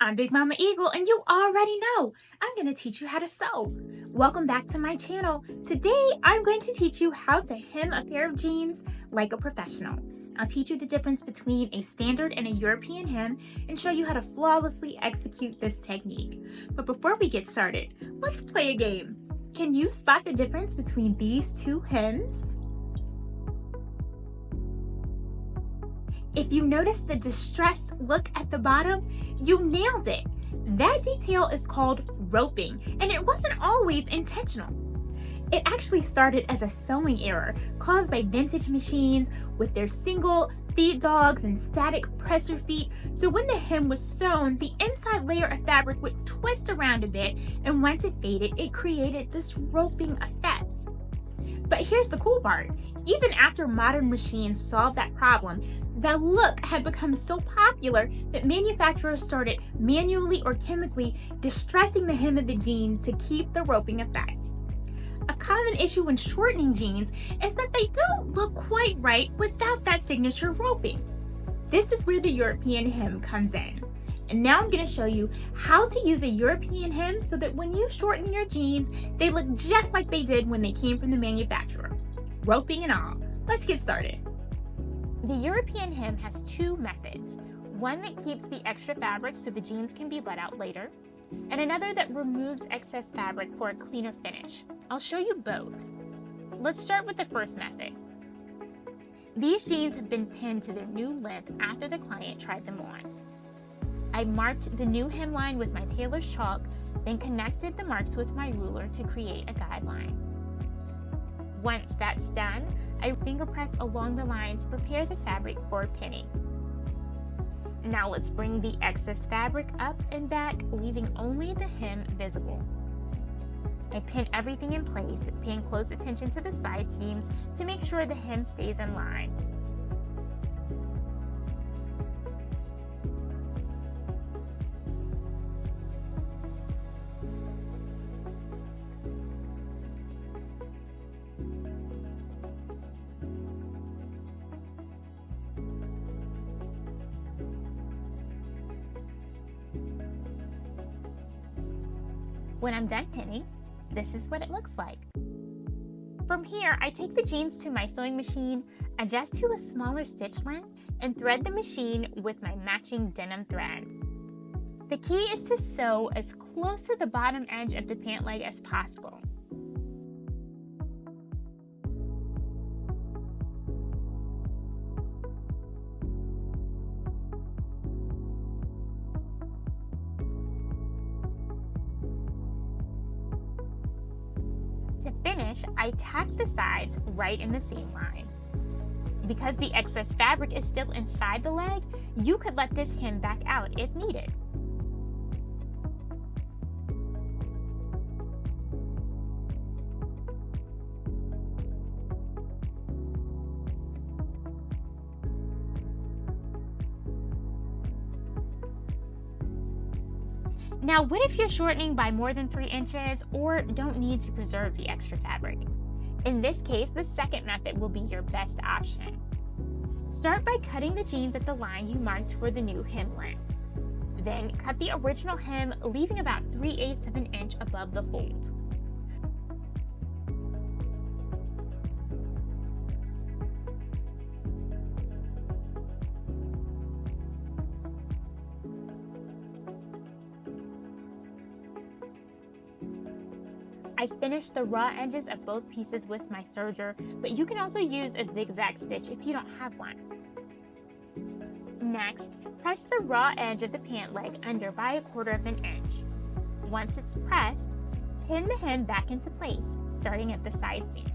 I'm Big Mama Eagle, and you already know I'm going to teach you how to sew. Welcome back to my channel. Today, I'm going to teach you how to hem a pair of jeans like a professional. I'll teach you the difference between a standard and a European hem and show you how to flawlessly execute this technique. But before we get started, let's play a game. Can you spot the difference between these two hems? If you notice the distressed look at the bottom, you nailed it. That detail is called roping, and it wasn't always intentional. It actually started as a sewing error caused by vintage machines with their single feed dogs and static presser feet. So when the hem was sewn, the inside layer of fabric would twist around a bit, and once it faded, it created this roping effect. But here's the cool part. Even after modern machines solved that problem, the look had become so popular that manufacturers started manually or chemically distressing the hem of the jean to keep the roping effect. A common issue when shortening jeans is that they don't look quite right without that signature roping. This is where the European hem comes in. And now I'm going to show you how to use a European hem so that when you shorten your jeans, they look just like they did when they came from the manufacturer. Roping and all. Let's get started. The European hem has two methods. One that keeps the extra fabric so the jeans can be let out later, and another that removes excess fabric for a cleaner finish. I'll show you both. Let's start with the first method. These jeans have been pinned to their new length after the client tried them on. I marked the new hemline with my tailor's chalk, then connected the marks with my ruler to create a guideline. Once that's done, I finger press along the line to prepare the fabric for pinning. Now let's bring the excess fabric up and back, leaving only the hem visible. I pin everything in place, paying close attention to the side seams to make sure the hem stays in line. When I'm done pinning, this is what it looks like. From here, I take the jeans to my sewing machine, adjust to a smaller stitch length, and thread the machine with my matching denim thread. The key is to sew as close to the bottom edge of the pant leg as possible. To finish, I tack the sides right in the seam line. Because the excess fabric is still inside the leg, you could let this hem back out if needed. Now, what if you're shortening by more than 3 inches or don't need to preserve the extra fabric? In this case, the second method will be your best option. Start by cutting the jeans at the line you marked for the new hem length. Then cut the original hem, leaving about 3/8 of an inch above the fold. I finished the raw edges of both pieces with my serger, but you can also use a zigzag stitch if you don't have one. Next, press the raw edge of the pant leg under by 1/4 of an inch. Once it's pressed, pin the hem back into place, starting at the side seam.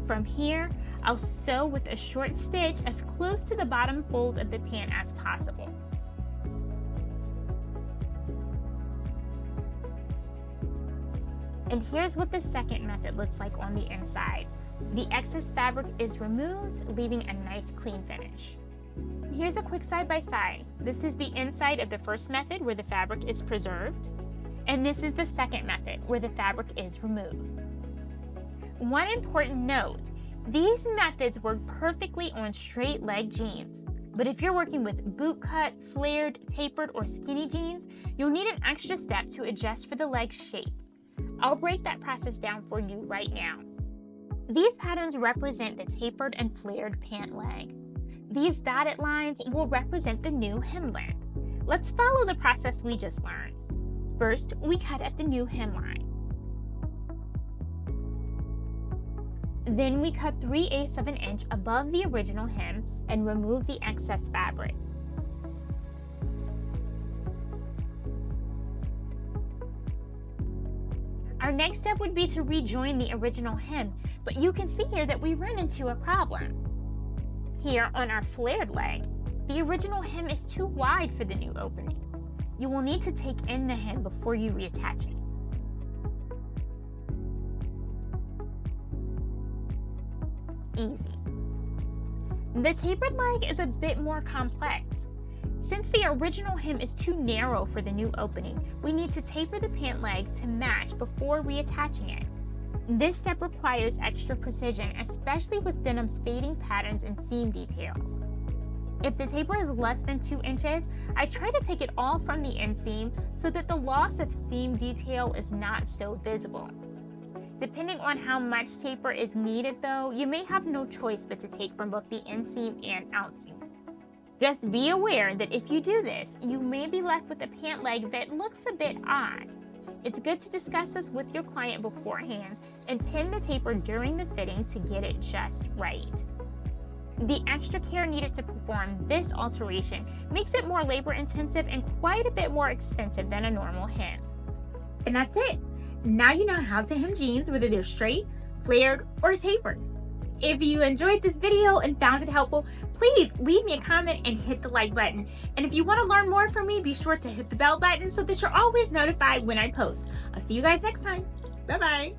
From here, I'll sew with a short stitch as close to the bottom fold of the pant as possible. And here's what the second method looks like on the inside. The excess fabric is removed, leaving a nice clean finish. Here's a quick side-by-side. This is the inside of the first method where the fabric is preserved. and this is the second method where the fabric is removed. One important note, these methods work perfectly on straight leg jeans, but if you're working with bootcut, flared, tapered, or skinny jeans, you'll need an extra step to adjust for the leg shape. I'll break that process down for you right now. These patterns represent the tapered and flared pant leg. These dotted lines will represent the new hem length. Let's follow the process we just learned. First, we cut at the new hemline. Then we cut 3/8 of an inch above the original hem and remove the excess fabric. Our next step would be to rejoin the original hem, but you can see here that we run into a problem. Here on our flared leg, the original hem is too wide for the new opening. You will need to take in the hem before you reattach it. Easy. The tapered leg is a bit more complex. Since the original hem is too narrow for the new opening, we need to taper the pant leg to match before reattaching it. This step requires extra precision, especially with denim's fading patterns and seam details. If the taper is less than 2 inches, I try to take it all from the inseam so that the loss of seam detail is not so visible. Depending on how much taper is needed though, you may have no choice but to take from both the inseam and outseam. Just be aware that if you do this, you may be left with a pant leg that looks a bit odd. It's good to discuss this with your client beforehand and pin the taper during the fitting to get it just right. The extra care needed to perform this alteration makes it more labor intensive and quite a bit more expensive than a normal hem. And that's it. Now you know how to hem jeans, whether they're straight, flared, or tapered. If you enjoyed this video and found it helpful, please leave me a comment and hit the like button. And if you want to learn more from me, be sure to hit the bell button so that you're always notified when I post. I'll see you guys next time. Bye-bye.